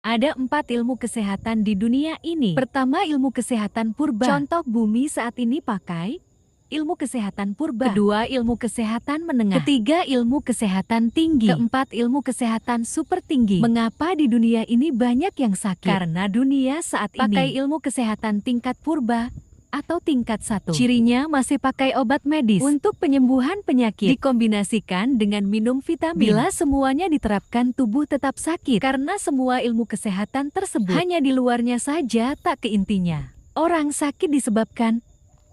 Ada 4 ilmu kesehatan di dunia ini. Pertama, ilmu kesehatan purba. Contoh bumi saat ini pakai ilmu kesehatan purba. Kedua, ilmu kesehatan menengah. Ketiga, ilmu kesehatan tinggi. Keempat, ilmu kesehatan super tinggi. Mengapa di dunia ini banyak yang sakit? Karena dunia saat ini pakai ilmu kesehatan tingkat purba atau tingkat 1. Cirinya masih pakai obat medis untuk penyembuhan penyakit. Dikombinasikan dengan minum vitamin. Bila semuanya diterapkan, tubuh tetap sakit. Karena semua ilmu kesehatan tersebut hanya di luarnya saja, tak ke intinya. Orang sakit disebabkan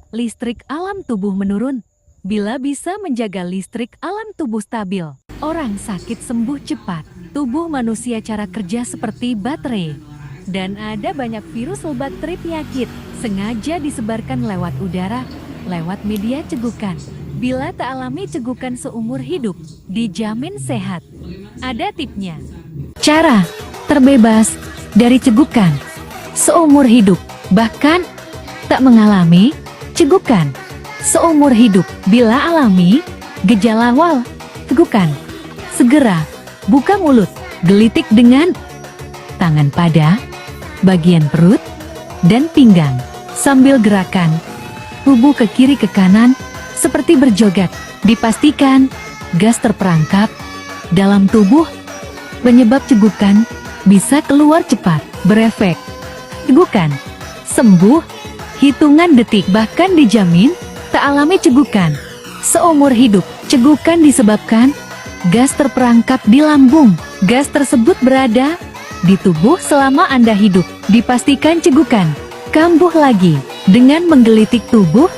listrik alam tubuh menurun. Bila bisa menjaga listrik alam tubuh stabil, orang sakit sembuh cepat. Tubuh manusia cara kerja seperti baterai. Dan ada banyak virus obat penyakit sengaja disebarkan lewat udara, lewat media cegukan. Bila tak alami cegukan seumur hidup, dijamin sehat. Ada tipnya. Cara terbebas dari cegukan seumur hidup, bahkan tak mengalami cegukan seumur hidup. Bila alami gejala awal cegukan, segera buka mulut, gelitik dengan tangan pada bagian perut dan pinggang, sambil gerakan tubuh ke kiri ke kanan seperti berjoget. Dipastikan gas terperangkap dalam tubuh, penyebab cegukan bisa keluar cepat, berefek. Cegukan sembuh hitungan detik, bahkan dijamin tak alami cegukan seumur hidup. Cegukan disebabkan gas terperangkap di lambung. Gas tersebut berada di tubuh selama Anda hidup. Dipastikan cegukan kambuh lagi. Dengan menggelitik tubuh,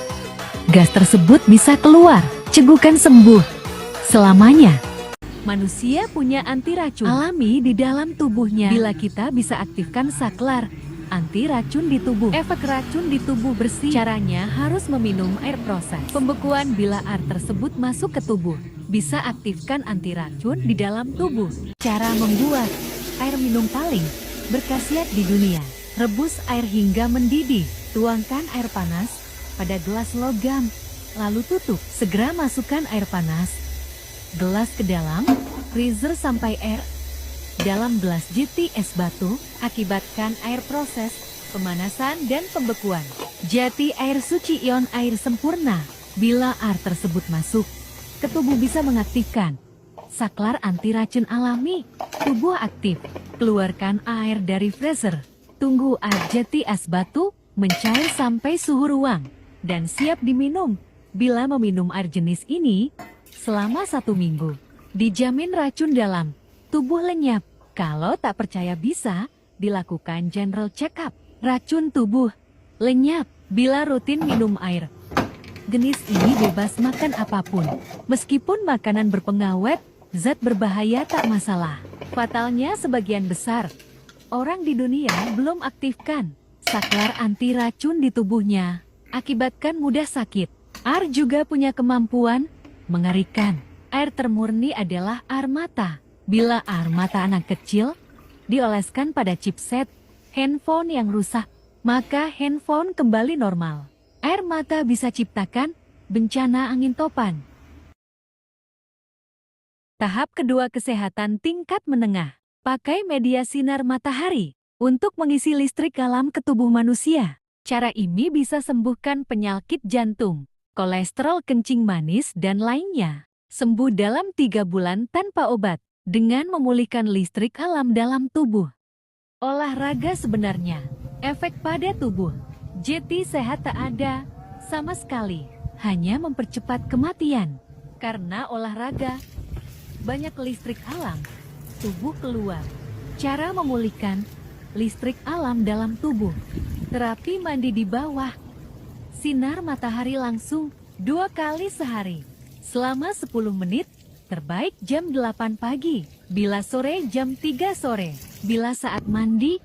gas tersebut bisa keluar. Cegukan sembuh selamanya. Manusia punya anti racun alami di dalam tubuhnya. Bila kita bisa aktifkan saklar anti racun di tubuh, efek racun di tubuh bersih. Caranya harus meminum air proses pembekuan. Bila air tersebut masuk ke tubuh, bisa aktifkan anti racun di dalam tubuh. Cara membuat air minum paling berkhasiat di dunia. Rebus air hingga mendidih. Tuangkan air panas pada gelas logam, lalu tutup. Segera masukkan air panas gelas ke dalam freezer sampai air dalam gelas jeti es batu. Akibatkan air proses pemanasan dan pembekuan. Jati air suci ion air sempurna. Bila air tersebut masuk ke tubuh, bisa mengaktifkan saklar anti racun alami. Tubuh aktif. Keluarkan air dari freezer. Tunggu air jeti es batu mencair sampai suhu ruang dan siap diminum. Bila meminum air jenis ini selama 1 minggu, dijamin racun dalam tubuh lenyap. Kalau tak percaya, bisa dilakukan general check-up. Racun tubuh lenyap bila rutin minum air jenis ini. Bebas makan apapun, meskipun makanan berpengawet, zat berbahaya tak masalah. Fatalnya sebagian besar orang di dunia belum aktifkan saklar anti racun di tubuhnya, akibatkan mudah sakit. Air juga punya kemampuan mengerikan. Air termurni adalah air mata. Bila air mata anak kecil dioleskan pada chipset handphone yang rusak, maka handphone kembali normal. Air mata bisa ciptakan bencana angin topan. Tahap kedua, kesehatan tingkat menengah. Pakai media sinar matahari untuk mengisi listrik alam ke tubuh manusia. Cara ini bisa sembuhkan penyakit jantung, kolesterol kencing manis, dan lainnya. Sembuh dalam 3 bulan tanpa obat dengan memulihkan listrik alam dalam tubuh. Olahraga sebenarnya efek pada tubuh. Jeti sehat tak ada sama sekali, hanya mempercepat kematian. Karena olahraga banyak listrik alam tubuh keluar. Cara memulihkan listrik alam dalam tubuh. Terapi mandi di bawah sinar matahari langsung 2 kali sehari selama 10 menit. Terbaik jam 8 pagi, bila sore jam 3 sore. Bila saat mandi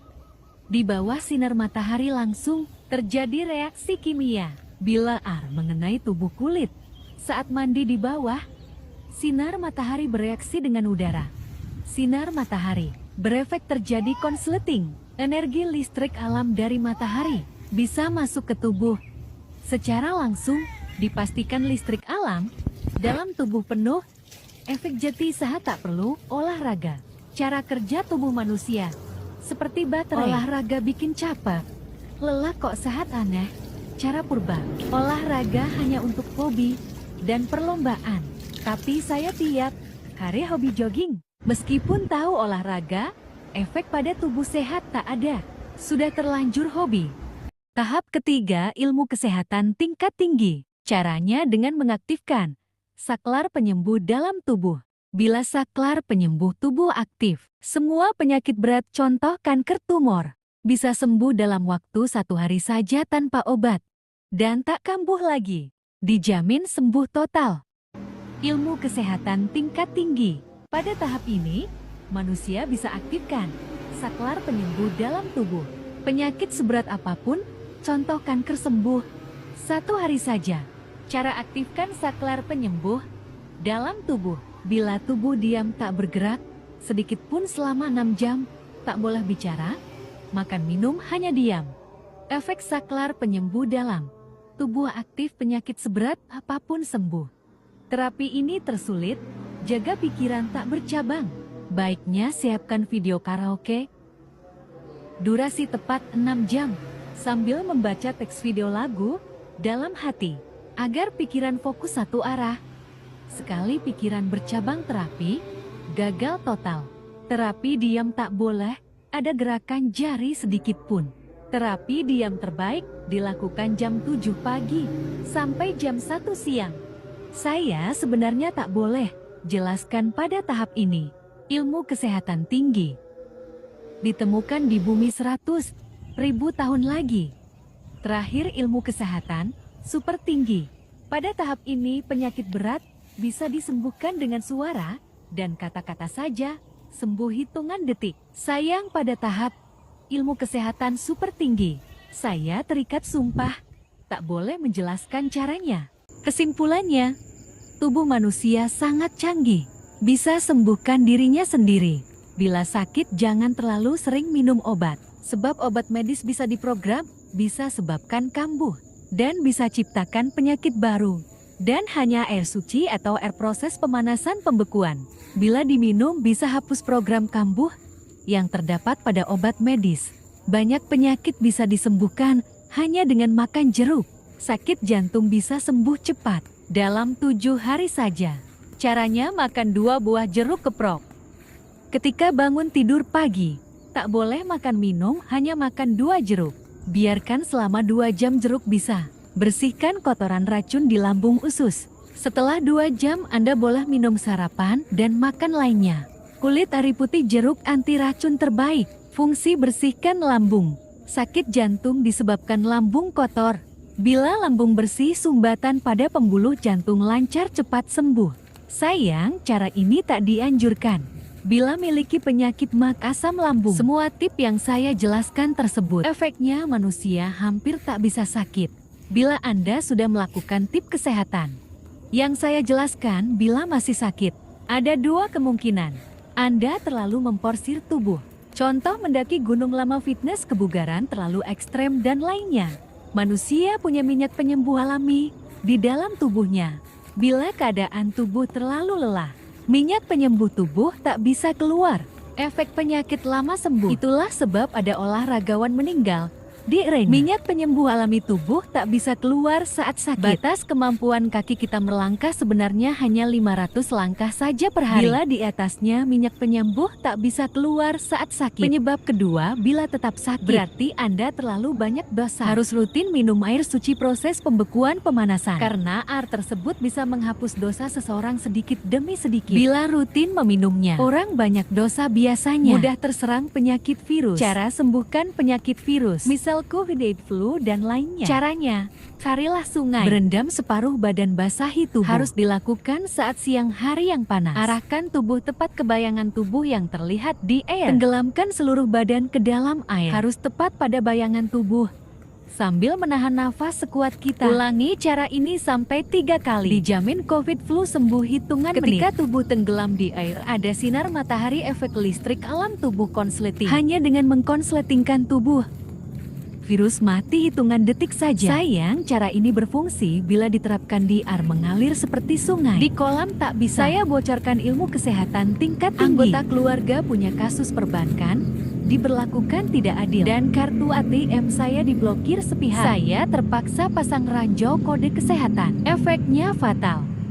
di bawah sinar matahari langsung, terjadi reaksi kimia. Bila air mengenai tubuh kulit saat mandi di bawah sinar matahari, bereaksi dengan udara. Sinar matahari berefek, terjadi konsleting. Energi listrik alam dari matahari bisa masuk ke tubuh secara langsung. Dipastikan listrik alam dalam tubuh penuh. Efek jeti sehat tak perlu olahraga. Cara kerja tubuh manusia Seperti baterai. Olahraga bikin capek. Lelah kok sehat aneh. Cara purba. Olahraga hanya untuk hobi dan perlombaan. Tapi saya tiap hari hobi jogging. Meskipun tahu olahraga, efek pada tubuh sehat tak ada. Sudah terlanjur hobi. Tahap ketiga, ilmu kesehatan tingkat tinggi. Caranya dengan mengaktifkan saklar penyembuh dalam tubuh. Bila saklar penyembuh tubuh aktif, semua penyakit berat contoh kanker tumor bisa sembuh dalam waktu 1 hari saja tanpa obat. Dan tak kambuh lagi. Dijamin sembuh total. Ilmu kesehatan tingkat tinggi. Pada tahap ini, manusia bisa aktifkan saklar penyembuh dalam tubuh. Penyakit seberat apapun, contoh kanker sembuh 1 hari saja. Cara aktifkan saklar penyembuh dalam tubuh. Bila tubuh diam tak bergerak, sedikit pun selama 6 jam, tak boleh bicara, makan minum hanya diam. Efek saklar penyembuh dalam tubuh aktif penyakit seberat apapun sembuh. Terapi ini tersulit, jaga pikiran tak bercabang. Baiknya siapkan video karaoke. Durasi tepat 6 jam, sambil membaca teks video lagu dalam hati, agar pikiran fokus satu arah. Sekali pikiran bercabang terapi, gagal total. Terapi diam tak boleh, ada gerakan jari sedikit pun. Terapi diam terbaik dilakukan jam 7 pagi sampai jam 1 siang. Saya sebenarnya tak boleh jelaskan pada tahap ini. Ilmu kesehatan tinggi ditemukan di bumi 100.000 tahun lagi. Terakhir ilmu kesehatan super tinggi. Pada tahap ini penyakit berat bisa disembuhkan dengan suara dan kata-kata saja, sembuh hitungan detik. Sayang pada tahap ilmu kesehatan super tinggi, saya terikat sumpah, tak boleh menjelaskan caranya. Kesimpulannya, tubuh manusia sangat canggih, bisa sembuhkan dirinya sendiri. Bila sakit jangan terlalu sering minum obat, sebab obat medis bisa diprogram, bisa sebabkan kambuh, dan bisa ciptakan penyakit baru. Dan hanya air suci atau air proses pemanasan pembekuan. Bila diminum bisa hapus program kambuh yang terdapat pada obat medis. Banyak penyakit bisa disembuhkan hanya dengan makan jeruk. Sakit jantung bisa sembuh cepat dalam 7 hari saja. Caranya makan 2 buah jeruk keprok. Ketika bangun tidur pagi, tak boleh makan minum, hanya makan 2 jeruk. Biarkan selama 2 jam jeruk bisa. Bersihkan kotoran racun di lambung usus. Setelah 2 jam Anda boleh minum sarapan dan makan lainnya. Kulit ari putih jeruk anti racun terbaik. Fungsi bersihkan lambung. Sakit jantung disebabkan lambung kotor. Bila lambung bersih, sumbatan pada pembuluh jantung lancar cepat sembuh. Sayang, cara ini tak dianjurkan bila miliki penyakit asam lambung. Semua tip yang saya jelaskan tersebut, efeknya manusia hampir tak bisa sakit. Bila Anda sudah melakukan tip kesehatan yang saya jelaskan, bila masih sakit, ada 2 kemungkinan. Anda terlalu memporsir tubuh. Contoh mendaki gunung lama, fitness kebugaran terlalu ekstrem, dan lainnya. Manusia punya minyak penyembuh alami di dalam tubuhnya. Bila keadaan tubuh terlalu lelah, minyak penyembuh tubuh tak bisa keluar. Efek penyakit lama sembuh. Itulah sebab ada olahragawan meninggal di arena. Minyak penyembuh alami tubuh tak bisa keluar saat sakit. Batas kemampuan kaki kita melangkah sebenarnya hanya 500 langkah saja per hari. Bila di atasnya, minyak penyembuh tak bisa keluar saat sakit. Penyebab kedua, bila tetap sakit, berarti Anda terlalu banyak dosa. Harus rutin minum air suci proses pembekuan pemanasan. Karena air tersebut bisa menghapus dosa seseorang sedikit demi sedikit. Bila rutin meminumnya, orang banyak dosa biasanya mudah terserang penyakit virus. Cara sembuhkan penyakit virus, misal COVID, flu, dan lainnya. Caranya, carilah sungai, berendam separuh badan, basahi tubuh. Harus dilakukan saat siang hari yang panas. Arahkan tubuh tepat ke bayangan tubuh yang terlihat di air. Tenggelamkan seluruh badan ke dalam air. Harus tepat pada bayangan tubuh, sambil menahan nafas sekuat kita. Ulangi cara ini sampai 3 kali. Dijamin COVID flu sembuh hitungan menit. Ketika tubuh tenggelam di air, ada sinar matahari, efek listrik alam tubuh konsleting. Hanya dengan mengkonsletingkan tubuh, virus mati hitungan detik saja. Sayang, cara ini berfungsi bila diterapkan di air mengalir seperti sungai. Di kolam tak bisa. Saya bocorkan ilmu kesehatan tingkat tinggi. Anggota keluarga punya kasus perbankan, diberlakukan tidak adil, dan kartu ATM saya diblokir sepihak. Saya terpaksa pasang ranjau kode kesehatan. Efeknya fatal.